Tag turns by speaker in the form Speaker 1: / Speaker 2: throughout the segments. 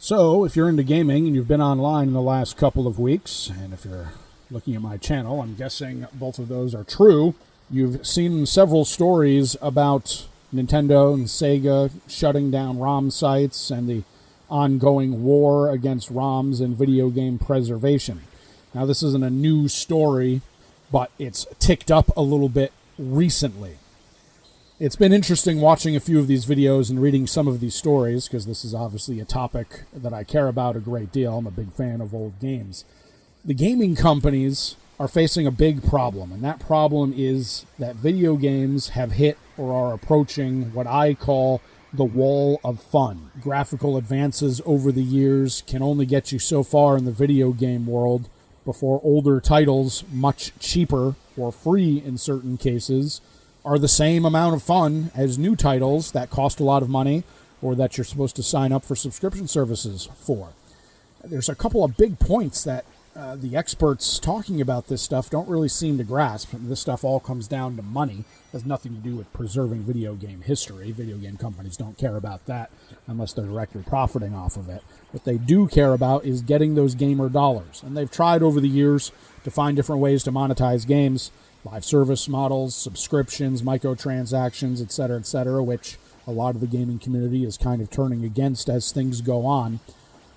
Speaker 1: So, if you're into gaming and you've been online in the last couple of weeks, and if you're looking at my channel, I'm guessing both of those are true, you've seen several stories about Nintendo and Sega shutting down ROM sites and the ongoing war against ROMs and video game preservation. Now, this isn't a new story, but it's ticked up a little bit recently. It's been interesting watching a few of these videos and reading some of these stories, because this is obviously a topic that I care about a great deal. I'm a big fan of old games. The gaming companies are facing a big problem, and that problem is that video games have hit or are approaching what I call the wall of fun. Graphical advances over the years can only get you so far in the video game world before older titles, much cheaper or free in certain cases, are the same amount of fun as new titles that cost a lot of money or that you're supposed to sign up for subscription services for. There's a couple of big points that the experts talking about this stuff don't really seem to grasp. This stuff all comes down to money. It has nothing to do with preserving video game history. Video game companies don't care about that unless they're directly profiting off of it. What they do care about is getting those gamer dollars. And they've tried over the years to find different ways to monetize games. Live service models, subscriptions, microtransactions, etc., which a lot of the gaming community is kind of turning against as things go on.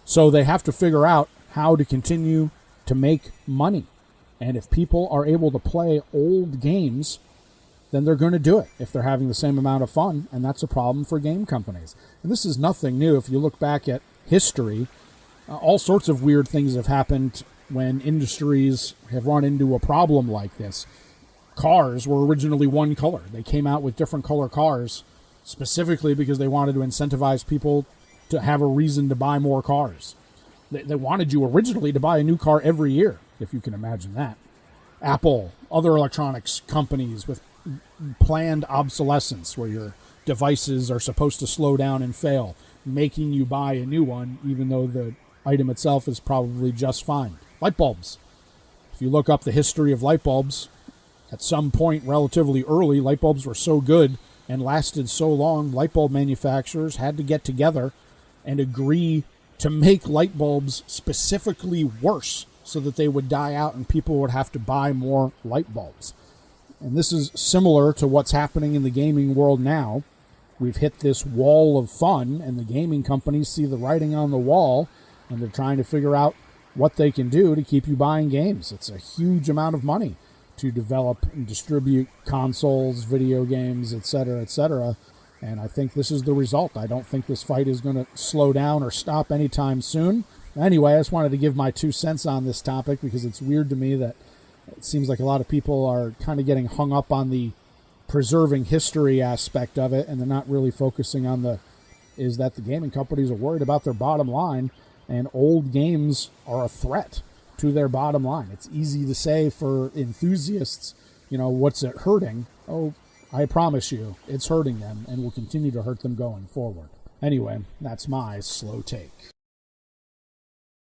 Speaker 1: So they have to figure out how to continue to make money. And if people are able to play old games, then they're going to do it if they're having the same amount of fun, and that's a problem for game companies. And this is nothing new. If you look back at history, all sorts of weird things have happened when industries have run into a problem like this. Cars were originally one color. They came out with different color cars specifically because they wanted to incentivize people to have a reason to buy more cars. They wanted you originally to buy a new car every year, if you can imagine that. Apple, other electronics companies with planned obsolescence where your devices are supposed to slow down and fail, making you buy a new one even though the item itself is probably just fine. Light bulbs. If you look up the history of light bulbs, at some point relatively early, light bulbs were so good and lasted so long, light bulb manufacturers had to get together and agree to make light bulbs specifically worse so that they would die out and people would have to buy more light bulbs. And this is similar to what's happening in the gaming world now. We've hit this wall of fun, and the gaming companies see the writing on the wall, and they're trying to figure out what they can do to keep you buying games. It's a huge amount of money to develop and distribute consoles, video games, etc., and I think this is the result. I don't think this fight is going to slow down or stop anytime soon. Anyway, I just wanted to give my 2 cents on this topic because it's weird to me that it seems like a lot of people are kind of getting hung up on the preserving history aspect of it, and they're not really focusing on is that the gaming companies are worried about their bottom line, and old games are a threat to their bottom line. It's easy to say for enthusiasts, what's it hurting? Oh, I promise you, it's hurting them and will continue to hurt them going forward. Anyway, that's my slow take.